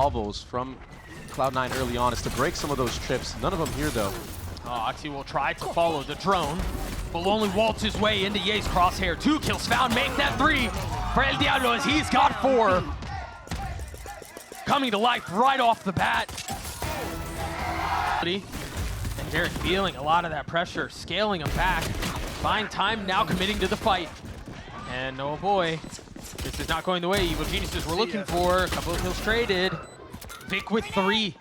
Bobbles from Cloud9 early on is to break some of those trips. None of them here though. Oxy will try to follow the drone, but will only waltz his way into Ye's crosshair. 2 kills found, make that 3 for El Diablo as he's got 4. Coming to life right off the bat. And Derek feeling a lot of that pressure, scaling him back. Buying time, now committing to the fight. And oh boy, this is not going the way Evil Geniuses were looking for. A couple of kills traded. Vic with 3.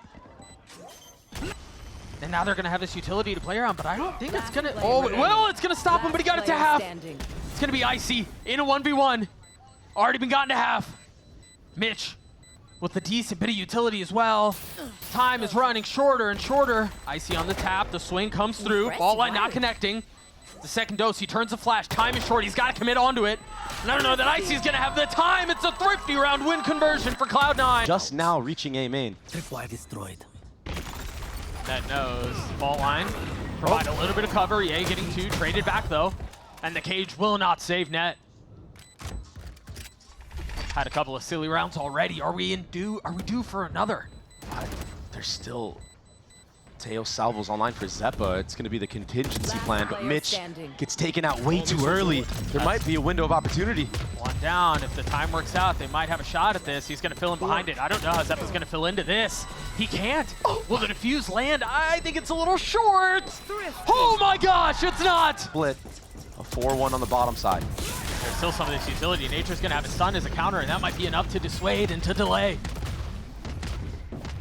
And now they're going to have this utility to play around, but I don't think it's going to... Oh, well, it's going to stop him, but he got it to half. It's going to be Icy in a 1v1. Already been gotten to half. Mitch with a decent bit of utility as well. Time is running shorter and shorter. Icy on the tap. The swing comes through. Ball line not connecting. The second dose, he turns the flash. Time is short. He's got to commit onto it. And I don't know that Icy's going to have the time. It's a thrifty round win conversion for Cloud9. Just now reaching A main. Tripwire destroyed. That knows. Ball line. Provide a little bit of cover. Ye getting 2. Traded back, though. And the cage will not save net. Had a couple of silly rounds already. Are we due for another? There's still Teo Salvo's online for Zeppa. It's going to be the contingency plan, but Mitch gets taken out way too early. There might be a window of opportunity. 1 down. If the time works out, they might have a shot at this. He's going to fill in behind it. I don't know how Zeppa's going to fill into this. He can't. Will the defuse land? I think it's a little short. Oh my gosh, it's not. Split. A 4-1 on the bottom side. There's still some of this utility. Nature's going to have a stun as a counter, and that might be enough to dissuade and to delay.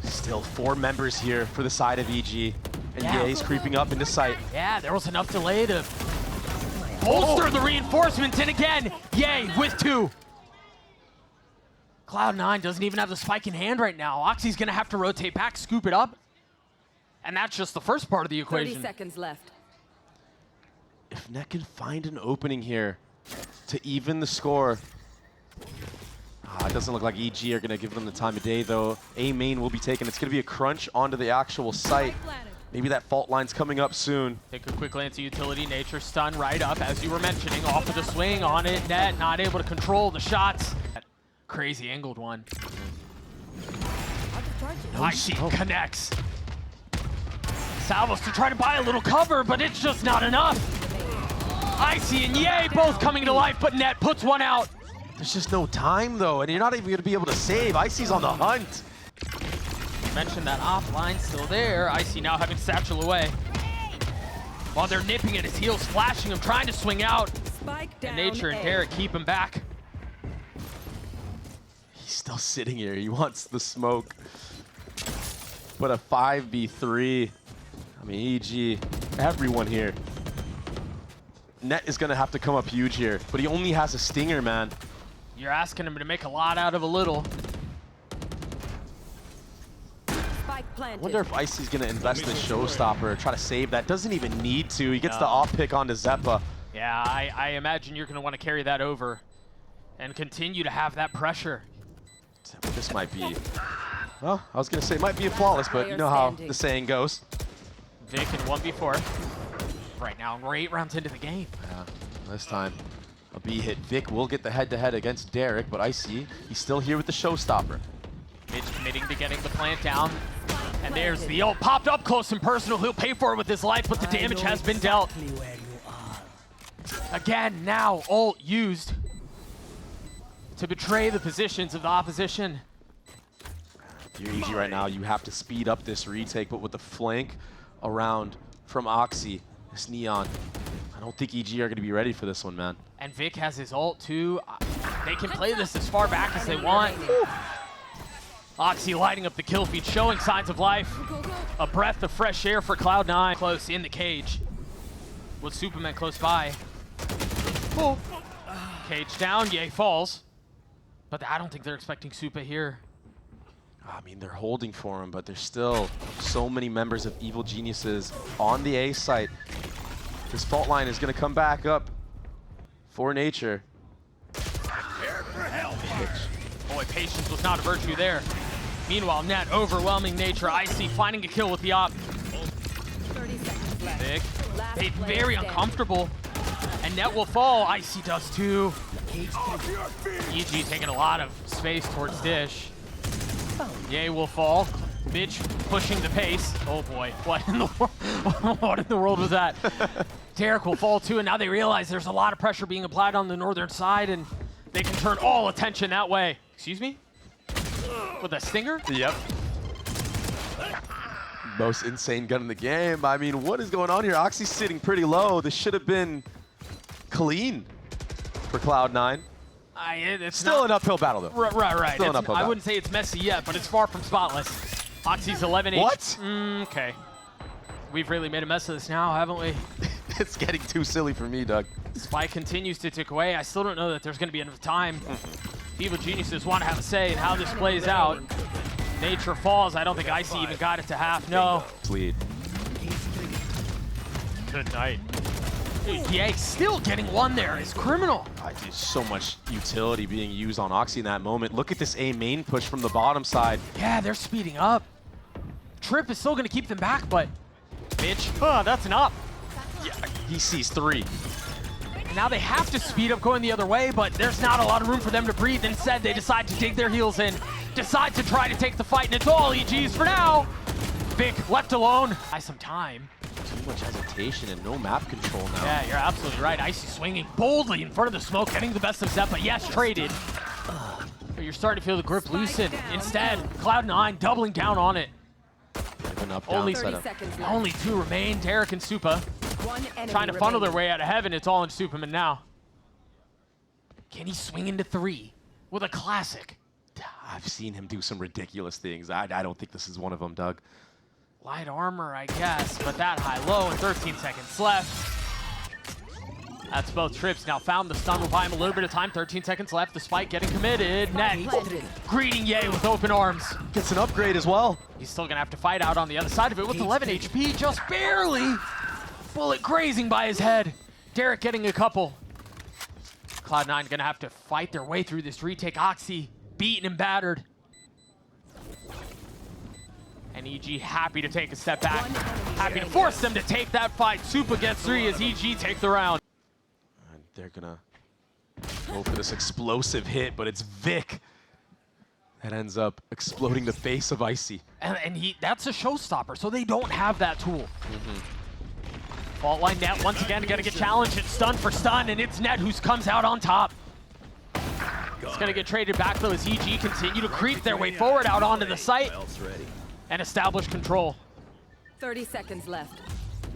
Still 4 members here for the side of EG. And Ye's creeping up into sight. Yeah, there was enough delay to bolster the reinforcements. And again, Ye with 2. Cloud9 doesn't even have the spike in hand right now. Oxy's going to have to rotate back, scoop it up. And that's just the first part of the equation. 30 seconds left. If Net can find an opening here to even the score. It doesn't look like EG are going to give them the time of day, though. A main will be taken. It's going to be a crunch onto the actual site. Maybe that fault line's coming up soon. Take a quick glance at utility. Nature stun right up, as you were mentioning. Off of the swing on it. Net not able to control the shots. Crazy angled one. Icy connects. Salvos to try to buy a little cover, but it's just not enough. Icy and Ye both coming to life, but Net puts 1 out. There's just no time, though, and you're not even going to be able to save. Icy's on the hunt. You mentioned that offline still there. Icy now having satchel away. While they're nipping at his heels, flashing him, trying to swing out. And Nature and Derek keep him back. He's still sitting here. He wants the smoke. But a 5v3. I mean, EG, everyone here. Net is going to have to come up huge here, but he only has a stinger, man. You're asking him to make a lot out of a little. I wonder if Icy's going to invest in a showstopper, try to save that. Doesn't even need to. He gets the off pick onto Zeppa. Yeah, I imagine you're going to want to carry that over and continue to have that pressure. This might be, well, I was going to say it might be a flawless, but you know how the saying goes. Vic in 1v4 right now, and we're 8 rounds into the game. Yeah, this time a B hit. Vic will get the head-to-head against Derek, but Icy, he's still here with the showstopper. Mitch committing to getting the plant down. And there's the ult popped up close and personal. He'll pay for it with his life, but the damage has been dealt. Again, now ult used to betray the positions of the opposition. If you're EG right now, you have to speed up this retake, but with the flank around from Oxy, this Neon, I don't think EG are going to be ready for this one, man. And Vic has his ult too. They can play this as far back as they want. Oxy lighting up the kill feed, showing signs of life. A breath of fresh air for Cloud9. Close in the cage with Superman close by. Oh. Cage down, Ye falls. But I don't think they're expecting Supa here. I mean, they're holding for him, but there's still so many members of Evil Geniuses on the A site. This fault line is going to come back up for Nature. Boy, patience was not a virtue there. Meanwhile, Net overwhelming Nature. Icy finding a kill with the op. 30 seconds left. Vic, they very uncomfortable. And Net will fall. Icy does too. EG taking a lot of space towards Dish. Ye will fall. Mitch pushing the pace. Oh boy, what in the world? What in the world was that? Derek will fall too, and now they realize there's a lot of pressure being applied on the northern side, and they can turn all attention that way. Excuse me? With a stinger? Yep. Most insane gun in the game. I mean, what is going on here? Oxy's sitting pretty low. This should have been clean for Cloud9. It's still an uphill battle, though. Right. Still an uphill I battle. wouldn't say it's messy yet, but it's far from spotless. Oxy's 11 H. What? Okay. We've really made a mess of this now, haven't we? It's getting too silly for me, Doug. Spike continues to tick away. I still don't know that there's going to be enough time. Evil geniuses want to have a say in how this plays out. Nature falls. I don't think Icy even got it to half. No. Lead. Good night. Yay, still getting one there is criminal. There's so much utility being used on Oxy in that moment. Look at this A main push from the bottom side. Yeah, they're speeding up. Trip is still going to keep them back, but Mitch, that's an up. Yeah, he sees 3. And now they have to speed up going the other way, but there's not a lot of room for them to breathe. Instead, they decide to dig their heels in, decide to try to take the fight, and it's all EGs for now. Vic left alone. Buy some time. Too much hesitation and no map control now. Yeah, you're absolutely right. Icy swinging boldly in front of the smoke, getting the best of Zeppa. Yes, traded. But you're starting to feel the grip loosen. Instead, Cloud9 doubling down on it. Up, Only, down, 30 seconds left. only 2 remain. Derek and Supa One enemy trying to funnel their remaining. way out of heaven. It's all in Superman now. Can he swing into 3 with a classic? I've seen him do some ridiculous things. I don't think this is one of them, Doug. Light armor, I guess, but that high-low and 13 seconds left. That's both trips. Now found the stun will buy him a little bit of time. 13 seconds left. The spike getting committed. Net greeting Ye with open arms. Gets an upgrade as well. He's still gonna have to fight out on the other side of it with 11 HP, just barely. Bullet grazing by his head. Derek getting a couple. Cloud9 gonna have to fight their way through this retake. Oxy beaten and battered. And EG happy to take a step back. Happy to force them to take that fight. Supa gets 3 as EG take the round. And they're gonna go for this explosive hit, but it's Vic that ends up exploding the face of Icy. And that's a showstopper, so they don't have that tool. Fault line Net once again gonna get challenged. It's stun for stun, and it's Net who comes out on top. It's gonna get traded back though as EG continue to creep their way forward out onto the site and establish control. 30 seconds left.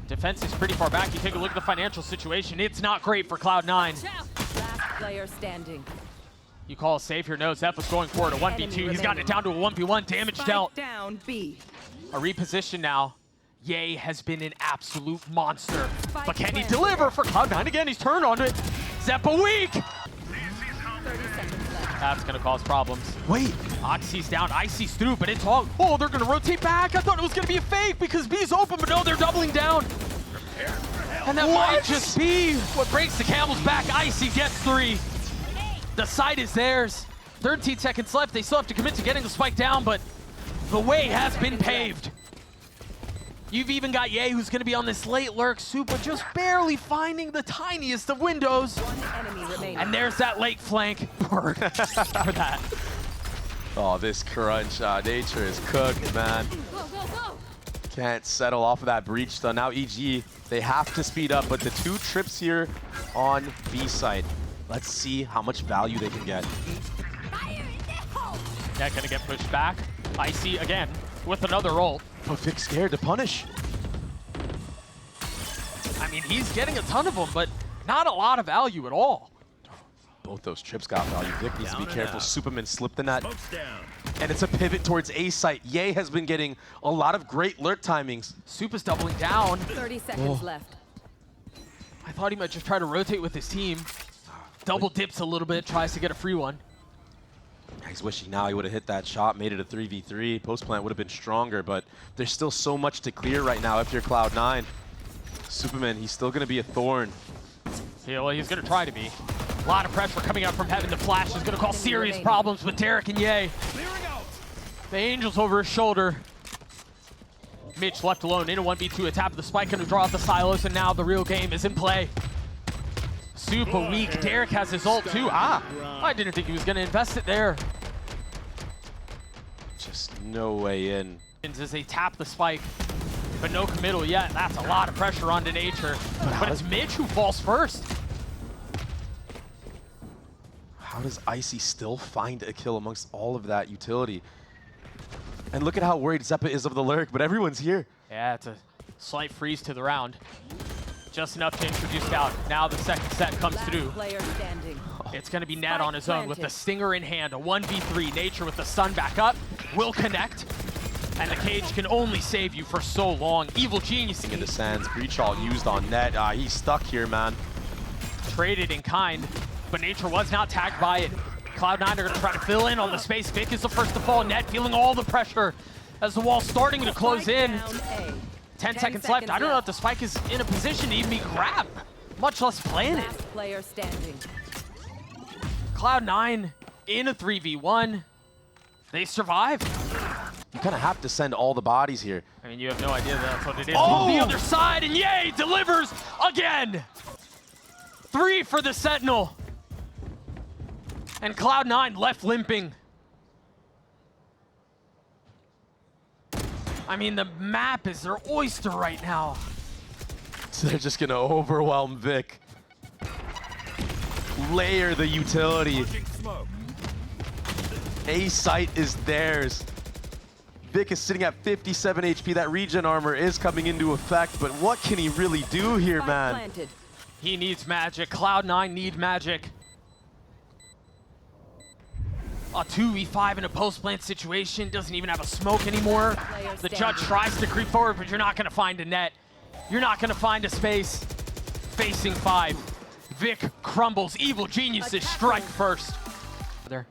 Defense is pretty far back. You take a look at the financial situation. It's not great for Cloud9. Last player standing. You call a save here. No, Zeph was going for it. A 1v2. He's gotten it down to a 1v1. Damage dealt. Down B. A reposition now. Ye has been an absolute monster. Spike But can he planted. deliver for Cloud9 again? He's turned on it. Zeppa weak. 30 seconds left. That's going to cause problems. Wait, Oxy's down. Icy's through, but it's all. Oh, they're going to rotate back. I thought it was going to be a fake because B's open, but no, they're doubling down. And that might just be what breaks the camel's back. Icy gets 3. The site is theirs. 13 seconds left. They still have to commit to getting the spike down, but the way has been paved. You've even got Ye, who's going to be on this late lurk. Supa just barely finding the tiniest of windows. One enemy remaining. And there's that late flank for that. oh, this crunch. Nature is cooked, man. Can't settle off of that breach stun. Now EG, they have to speed up, but the 2 trips here on B site. Let's see how much value they can get. Yeah, gonna get pushed back. Icy again with another roll. But Vic's scared to punish. I mean, he's getting a ton of them, but not a lot of value at all. Both those trips got value. Vic needs to be careful. Superman slipped in that. And it's a pivot towards A site. Ye has been getting a lot of great lurk timings. Supa's doubling down. 30 seconds left. I thought he might just try to rotate with his team. Double dips a little bit, tries to get a free one. He's wishing now he would have hit that shot, made it a 3v3. Post plant would have been stronger, but there's still so much to clear right now if you're Cloud9. Superman, he's still going to be a thorn. Yeah, well, he's going to try to be. A lot of pressure coming out from heaven. The flash is going to cause serious problems with Derek and Ye. The Angel's over his shoulder. Mitch left alone in a 1v2. A tap of the spike, going to draw out the silos, and now the real game is in play. Super weak. Derek has his ult too. I didn't think he was going to invest it there. Just no way in. As they tap the spike, but no committal yet. That's a lot of pressure onto Nature. But it's Mitch who falls first. How does Icy still find a kill amongst all of that utility? And look at how worried Zeppa is of the lurk, but everyone's here. Yeah, it's a slight freeze to the round. Just enough to introduce out. Now the second set comes through. Player standing. It's going to be Ned on his own with the Stinger in hand. A 1v3. Nature with the stun back up. Will connect. And the cage can only save you for so long. Evil Genius In the sands, breach all used on Net. He's stuck here, man. traded in kind, but Nature was not tagged by it. Cloud9 are going to try to fill in on the space. Vic is the first to fall. Net feeling all the pressure as the wall's starting to close in. 10 seconds left. I don't know if the spike is in a position to even be grabbed, much less planted. Last player standing. Cloud9 in a 3v1. They survive. You kind of have to send all the bodies here. I mean, you have no idea that's what it is. Oh! The other side, and Yay delivers again. 3 for the Sentinel. And Cloud9 left limping. I mean, the map is their oyster right now. So they're just gonna overwhelm Vic. Layer the utility. A site is theirs. Vic is sitting at 57 HP. That regen armor is coming into effect, but what can he really do here, Spike man? planted. He needs magic. Cloud9 need magic. A 2v5 in a post-plant situation, doesn't even have a smoke anymore. The judge tries to creep forward, but you're not gonna find a net. You're not gonna find a space. Facing 5. Vic crumbles. Evil Geniuses strike first. There.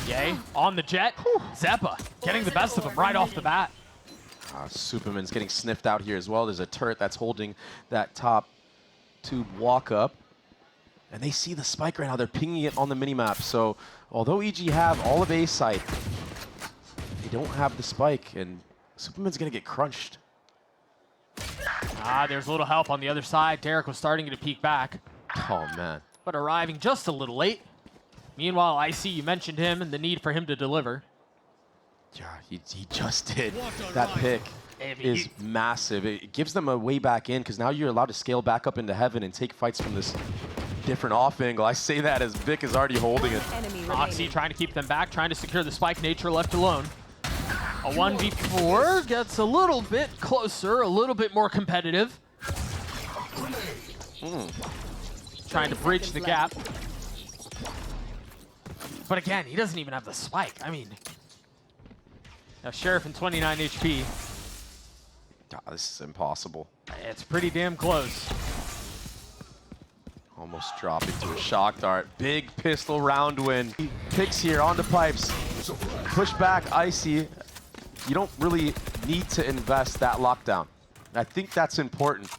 Yay, on the jet. Zeppa getting the best of him right off the bat. Superman's getting sniffed out here as well. There's a turret that's holding that top tube walk up. And they see the spike right now. They're pinging it on the minimap. So although EG have all of A site, they don't have the spike. And Superman's going to get crunched. There's a little help on the other side. Derek was starting to peek back, Oh, man. but arriving just a little late. Meanwhile, Icy, you mentioned him and the need for him to deliver. Yeah, he just did. That pick is massive. It gives them a way back in because now you're allowed to scale back up into heaven and take fights from this different off angle. I say that as Vic is already holding it. Enemy Oxy remaining. trying to keep them back, trying to secure the spike. Nature left alone. A 1v4 gets a little bit closer, a little bit more competitive. Trying to bridge the gap. But again, he doesn't even have the spike. I mean, now Sheriff in 29 HP. This is impossible. It's pretty damn close. Almost dropping to a shock dart. Big pistol round win. Picks here onto pipes. Push back Icy. You don't really need to invest that lockdown. I think that's important.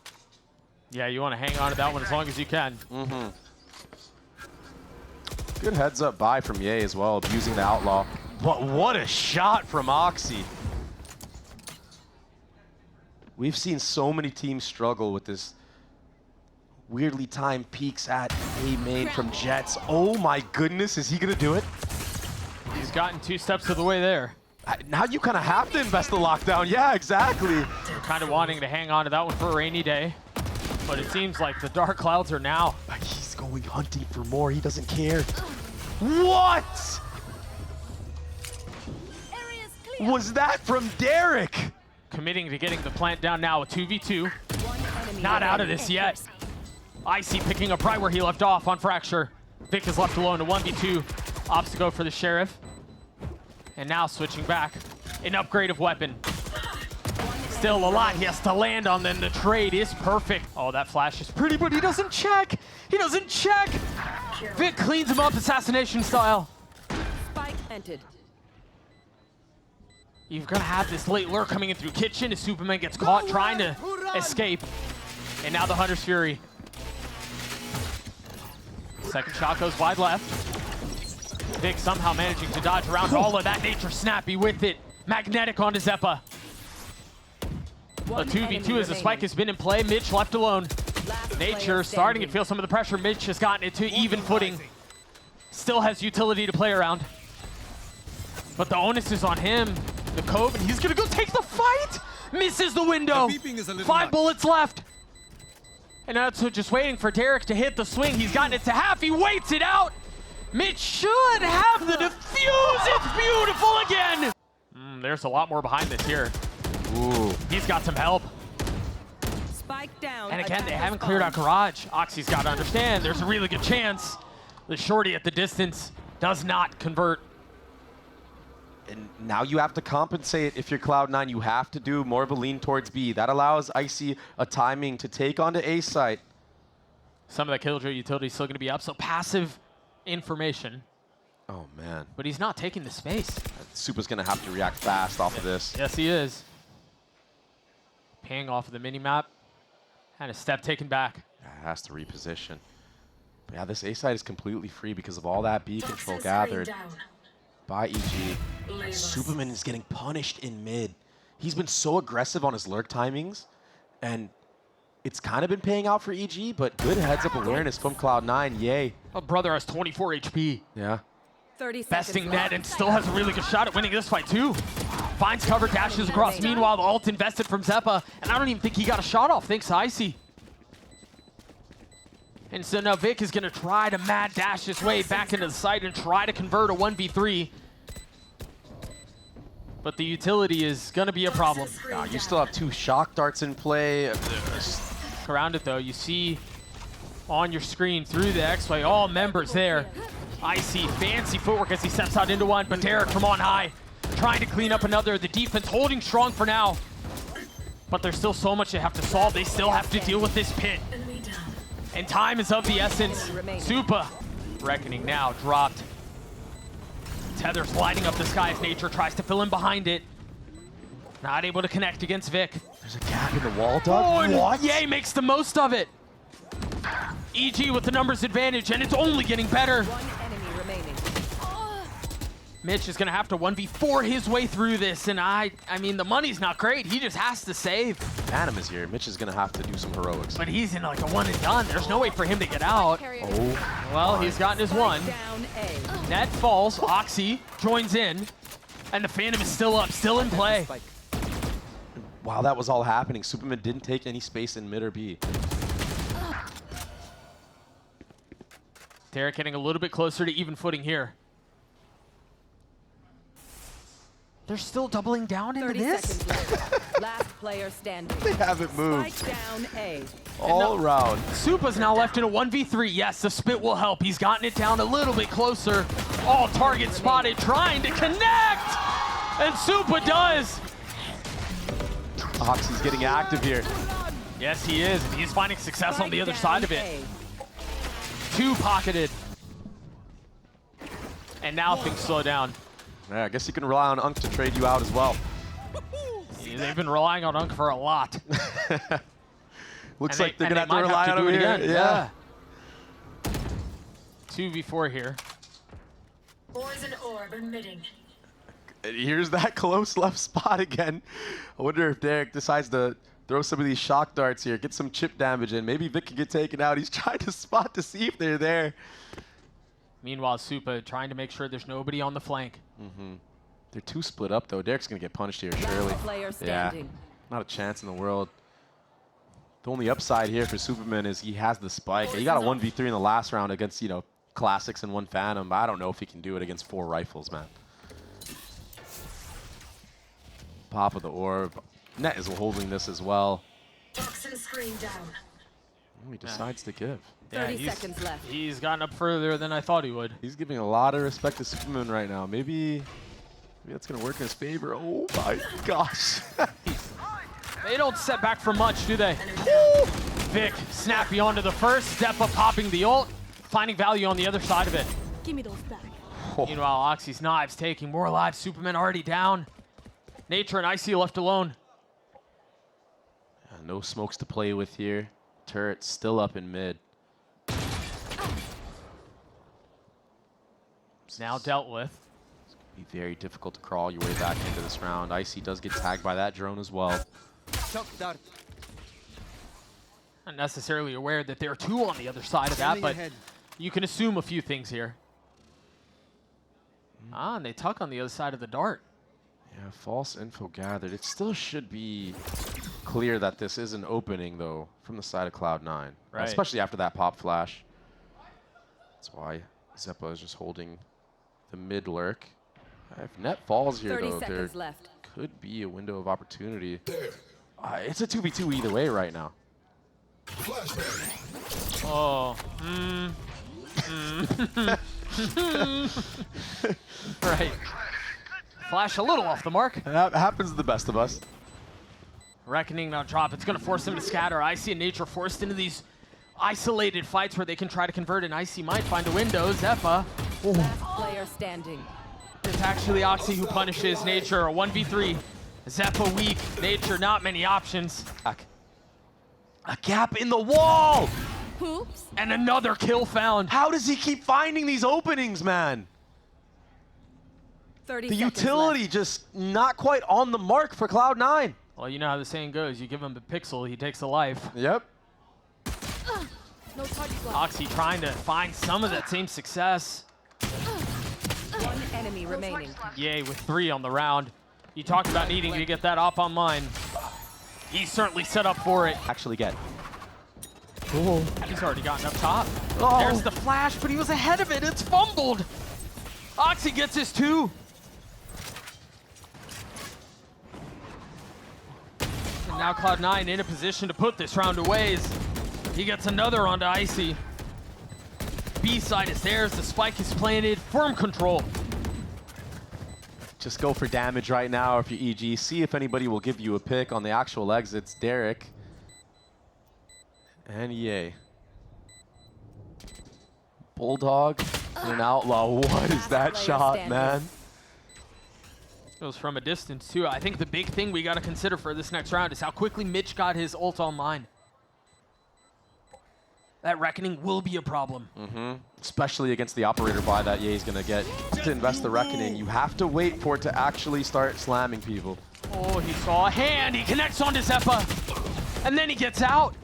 Yeah, you want to hang on to that one as long as you can. Good heads up buy from Ye as well, abusing the outlaw. But what a shot from Oxy. We've seen so many teams struggle with this weirdly timed peeks at A main from Jets. Oh my goodness, is he gonna do it? He's gotten 2 steps of the way there. Now you kind of have to invest the lockdown. Yeah, exactly. Kind of wanting to hang on to that one for a rainy day. But it seems like the dark clouds are now. He's going hunting for more. He doesn't care. What? Was that from Derek? Committing to getting the plant down now, a 2v2. One enemy Not out of remaining. this yet. Icy picking up right where he left off on Fracture. Vic is left alone, a 1v2. Opts to go for the Sheriff. And now switching back. An upgrade of weapon. Still a lot he has to land on, then the trade is perfect. Oh, that flash is pretty, but he doesn't check. He doesn't check. Vic cleans him up assassination style. Spike planted. You're gonna have this late lurk coming in through kitchen as Superman gets caught trying to escape. And now the Hunter's Fury. Second shot goes wide left. Vic somehow managing to dodge around all of that. Nature snappy with it. Magnetic onto Zeppa. A 2v2 as the spike has been in play. Mitch left alone. Nature starting to feel some of the pressure. Mitch has gotten it to even footing. Still has utility to play around. But the onus is on him. The Cove, and he's gonna go take the fight! Misses the window! The beeping is a little 5 much. bullets left! And now it's just waiting for Derek to hit the swing. He's gotten it to half, he waits it out! Mitch should have the defuse! It's beautiful again! There's a lot more behind this here. Ooh. He's got some help. Spike down. And again, they attacker haven't cleared out spawn. Garage. Oxy's got to understand, there's a really good chance the shorty at the distance does not convert. And now you have to compensate. If you're Cloud9, you have to do more of a lean towards B. That allows Icy a timing to take onto A site. Some of that Killjoy utility is still going to be up, so passive information. Oh, man. But he's not taking the space. Supa's going to have to react fast off of this. Yes, he is. Paying off of the mini-map. And a step taken back. Has to reposition. But yeah, this A site is completely free because of all that B control gathered by EG. Superman is getting punished in mid. He's been so aggressive on his lurk timings, and it's kind of been paying out for EG, but good heads-up awareness from Cloud9. Yay. Oh, brother has 24 HP. Yeah. 30 Besting seconds net left. and still has a really good shot at winning this fight, too. Finds cover, dashes across. Meanwhile, the ult invested from Zeppa, and I don't even think he got a shot off, thanks to Icy. And so now Vic is going to try to mad dash his way back into the site and try to convert a 1v3. But the utility is going to be a problem. You still have 2 shock darts in play. Around it, though, you see on your screen through the X-Way, all members there. Icy, fancy footwork as he steps out into one, but Derek from on high, trying to clean up another. The defense holding strong for now. But there's still so much they have to solve. They still have to deal with this pit. And time is of the essence. Supa, reckoning now, dropped. Tether's lighting up the sky as Nature tries to fill in behind it. Not able to connect against Vic. There's a gap in the wall, Oh, Doug. and What? Ye makes the most of it. EG with the numbers advantage, and it's only getting better. One enemy remaining. Mitch is going to have to 1v4 his way through this, and I mean, the money's not great. He just has to save. Phantom is here. Mitch is going to have to do some heroics. But he's in like a one and done. There's no way for him to get out. Oh, Well, he's gotten his one. Spike down A. Net falls. Oxy joins in, and the Phantom is still up, still in play. while that was all happening, Superman didn't take any space in mid or B. Derek getting a little bit closer to even footing here. They're still doubling down into 30 this? seconds left. Last player standing. They haven't moved Spike down A. all around. Supa's now left in a 1v3. Yes, the spit will help. He's gotten it down a little bit closer. All target spotted, trying to connect! And Supa does! Oxy's getting active here. Yes, he is. And he's finding success on the other Spike side of down it. A. Two pocketed. And now things slow down. Yeah, I guess you can rely on Unk to trade you out as well. They've been relying on Unk for a lot. Looks And like they're and going to have to rely on do him it here. again. Yeah. 2v4 here. Poison orb emitting. Here's that close left spot again. I wonder if Derek decides to throw some of these shock darts here, get some chip damage in. Maybe Vic can get taken out. He's trying to spot to see if they're there. Meanwhile, Supa trying to make sure there's nobody on the flank. They're too split up, though. Derek's going to get punished here, surely. Last player standing. Not a chance in the world. The only upside here for Superman is he has the spike. He got a 1v3 in the last round against, you know, Classics and one Phantom. I don't know if he can do it against 4 rifles, man. Pop of the orb. Net is holding this as well. Toxin screen down. He decides to give. 30 seconds left. He's gotten up further than I thought he would. He's giving a lot of respect to Superman right now. Maybe that's going to work in his favor. Oh my gosh. They don't set back for much, do they? Vic, snappy onto the first, step up, popping the ult, finding value on the other side of it. Give me those back. Meanwhile, Oxy's knives taking more lives. Superman already down. Nature and Icy left alone. No smokes to play with here. Turret still up in mid. Now dealt with. Be very difficult to crawl your way back into this round. Icy does get tagged by that drone as well. Not necessarily aware that there are 2 on the other side of that, but you can assume a few things here. Ah, and they tuck on the other side of the dart. Yeah, false info gathered. It still should be clear that this is an opening, though, from the side of Cloud9. Right. Especially after that pop flash. That's why Zeppa is just holding the mid lurk. If net falls here, 30 though, there seconds left. could be a window of opportunity. It's a 2v2 either way right now. Oh. Right. Flash a little off the mark. That happens to the best of us. Reckoning now drop. It's going to force him to scatter. Icy and Nature forced into these isolated fights where they can try to convert, and Icy might find a window. Zeppa. Last player standing. It's actually Oxy who punishes Nature. A 1v3. Zeppa weak. Nature, not many options. A gap in the wall! Oops. And another kill found. How does he keep finding these openings, man? 30 The seconds utility left. just not quite on the mark for Cloud9. Well, you know how the saying goes. You give him a pixel, he takes a life. Yep. No target block. Oxy trying to find some of that same success. One enemy remaining. Yay, with 3 on the round. You talked about needing to get that op online. He's certainly set up for it. Actually get. He's already gotten up top. Oh. There's the flash, but he was ahead of it. It's fumbled. Oxy gets his 2. And now Cloud9 in a position to put this round away. He gets another onto Icy. B side is theirs. The spike is planted. Firm control. Just go for damage right now if you EG. See if anybody will give you a pick on the actual exits. Derek. And yay. Bulldog and an outlaw. What is that Player shot, standing. man? Goes from a distance, too. I think the big thing we got to consider for this next round is how quickly Mitch got his ult online. That Reckoning will be a problem. Especially against the operator buy that Ye's going to get. To invest the Reckoning, you have to wait for it to actually start slamming people. Oh, he saw a hand. He connects onto Zeppa. And then he gets out.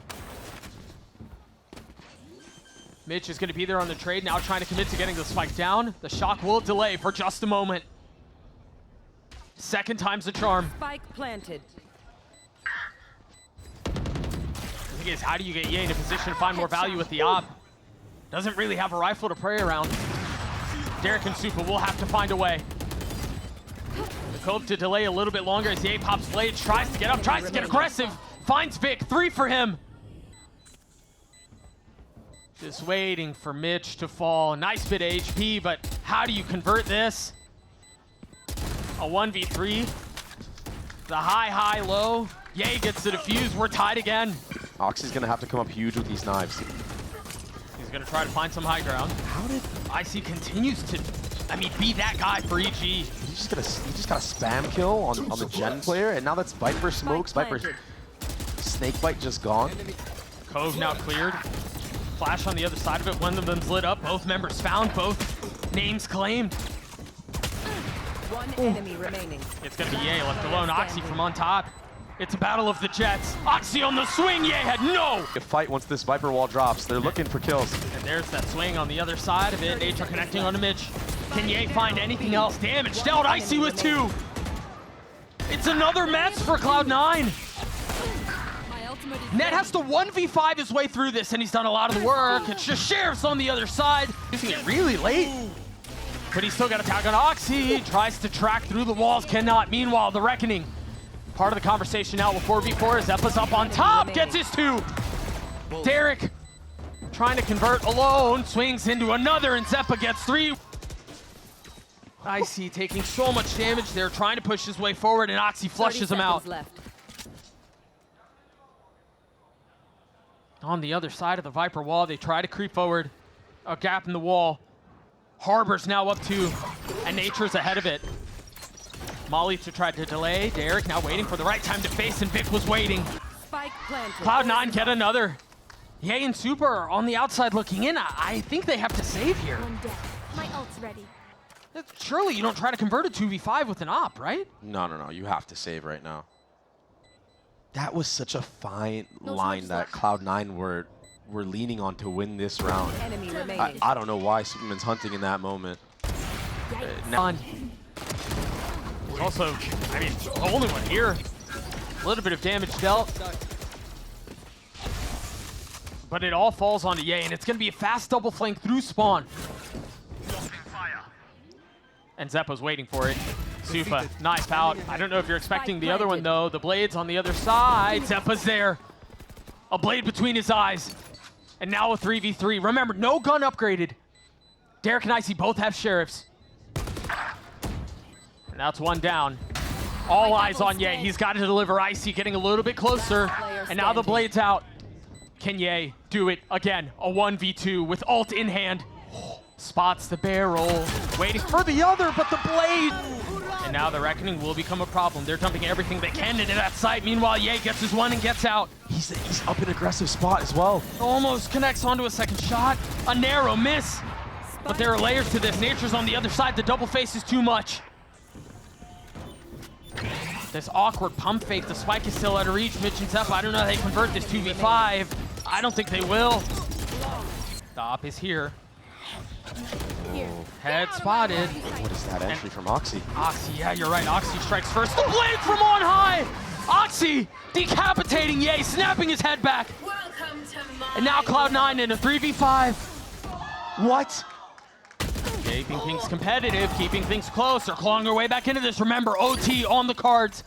Mitch is going to be there on the trade, now trying to commit to getting the spike down. The shock will delay for just a moment. Second time's the charm. Spike planted. The thing is, how do you get Ye in a position to find more value with the op? Doesn't really have a rifle to pray around. Derek and Supa will have to find a way. The Cove to delay a little bit longer as Ye pops blades, tries to get up, tries to get aggressive. Finds Vic, 3 for him. Just waiting for Mitch to fall. Nice bit of HP, but how do you convert this? A 1v3. The high, low. Ye gets the defuse. We're tied again. Oxy's going to have to come up huge with these knives. He's going to try to find some high ground. How did Icy continues to, be that guy for EG? He just got a spam kill on the Gen player, and now that's Viper smokes. Viper's snake bite just gone. Cove now cleared. Flash on the other side of it. One of them's lit up. Both members found. Both names claimed. One enemy remaining. It's going to be Ye left alone. Oxy from on top. It's a battle of the Jets. Oxy on the swing. Ye had no. A fight once this Viper wall drops. They're looking for kills. And there's that swing on the other side of it. Nature connecting onto Mitch. Can Ye find anything else? Damage dealt. Icy with 2. It's another Mets for Cloud9. My ultimate is Net has to 1v5 his way through this, and he's done a lot of the work. It's just Sheriff's on the other side. Using it really late. But he's still got a tag on Oxy. Tries to track through the walls, cannot. Meanwhile, the Reckoning. Part of the conversation now with 4v4. Zeppa's up on top, gets his 2. Derek trying to convert alone, swings into another, and Zeppa gets 3. Icy taking so much damage there, trying to push his way forward, and Oxy flushes him out. Left. On the other side of the Viper wall, they try to creep forward. A gap in the wall. Harbor's now up 2, and Nature's ahead of it. Molly to try to delay. Derek now waiting for the right time to face, and Vic was waiting. Spike planted. Cloud9 get another. Ye and Super are on the outside looking in. I think they have to save here. one dead. My ult's ready. Surely you don't try to convert a 2v5 with an op, right? No. You have to save right now. That was such a fine No line charges that left. Cloud9 were leaning on to win this round. Enemy remaining. I don't know why Superman's hunting in that moment. Now, also, I mean, the only one here. A little bit of damage dealt. But it all falls onto Ye, and it's going to be a fast double flank through spawn. And Zeppo's waiting for it. Supa, knife out. I don't know if you're expecting the other one, though. The blade's on the other side. Zeppa's there. A blade between his eyes. And now a 3v3. Remember, no gun upgraded. Derek and Icy both have sheriffs. And that's one down. All eyes on Ye. He's got to deliver. Icy getting a little bit closer. And now the blade's out. Can Ye do it again? A 1v2 with ult in hand. Spots the barrel. Waiting for the other, but the blade. And now the Reckoning will become a problem. They're dumping everything they can into that site. Meanwhile, Ye gets his one and gets out. He's up in aggressive spot as well. Almost connects onto a second shot. A narrow miss. But there are layers to this. Nature's on the other side. The double face is too much. This awkward pump fake. The spike is still out of reach. Mitch and Zeppo, I don't know how they convert this 2v5. I don't think they will. The op is here. Head spotted. What is that entry from Oxy? Oxy, yeah, you're right. Oxy strikes first. The blade from on high! Oxy decapitating Ye, snapping his head back. And now Cloud9 in a 3v5. What? Keeping things competitive, keeping things close. They're clawing their way back into this. Remember, OT on the cards.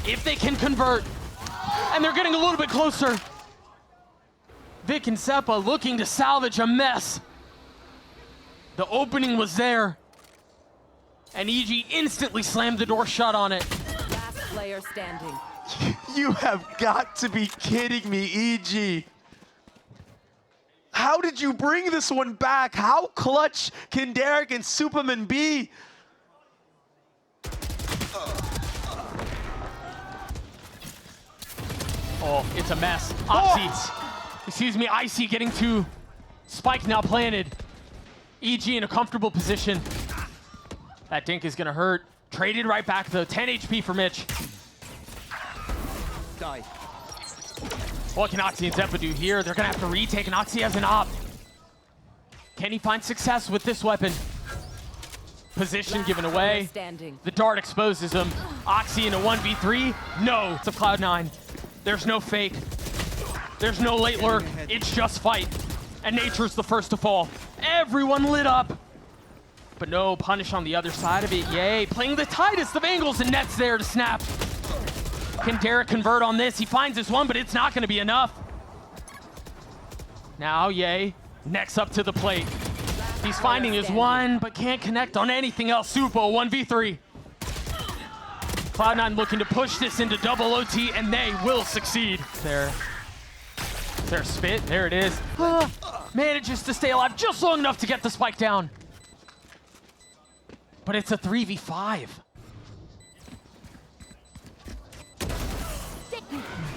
If they can convert. And they're getting a little bit closer. Vic and Zeppo looking to salvage a mess. The opening was there. And EG instantly slammed the door shut on it. Last player standing. You have got to be kidding me, EG. How did you bring this one back? How clutch can Derek and Superman be? Oh, it's a mess. Oxy, excuse me, Icy getting to Spike now planted. EG in a comfortable position. That dink is gonna hurt. Traded right back though. 10 HP for Mitch. Die. What can Oxy and Zeppo do here? They're gonna have to retake, and Oxy has an op. Can he find success with this weapon? Position given away. The dart exposes him. Oxy in a 1v3? No. It's a Cloud9. There's no fake. There's no late lurk. It's just fight. And Nature's the first to fall. Everyone lit up. But no punish on the other side of it. Yay. Playing the tightest of angles, and Net's there to snap. Can Derek convert on this? He finds this one, but it's not going to be enough. Now, Ye, next up to the plate. He's finding his one, but can't connect on anything else. Supo, 1v3. Cloud9 looking to push this into double OT, and they will succeed. Their spit, there it is. Manages to stay alive just long enough to get the spike down. But it's a 3v5.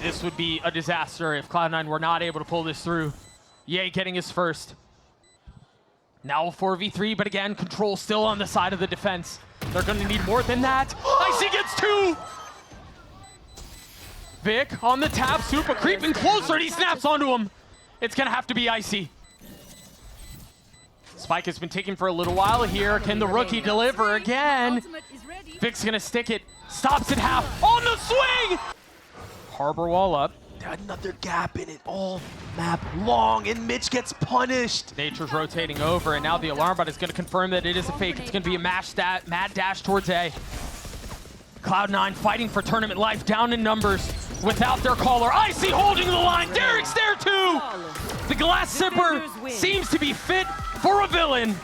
This would be a disaster if Cloud9 were not able to pull this through. Ye getting his first. Now a 4v3, but again, control still on the side of the defense. They're going to need more than that. Icy gets two! Vic on the tap, Supa creeping closer, and he snaps onto him. It's going to have to be Icy. Spike has been taken for a little while here. Can the rookie deliver again? Vic's going to stick it. Stops at half. On the swing! Harbor wall up. Another gap in it all map long, and Mitch gets punished. Nature's rotating over, and now the alarm bot is going to confirm that it is a fake. It's going to be a mad dash towards A. Cloud9 fighting for tournament life, down in numbers, without their caller. Icy holding the line. Derek's there too. The glass sipper seems to be fit for a villain.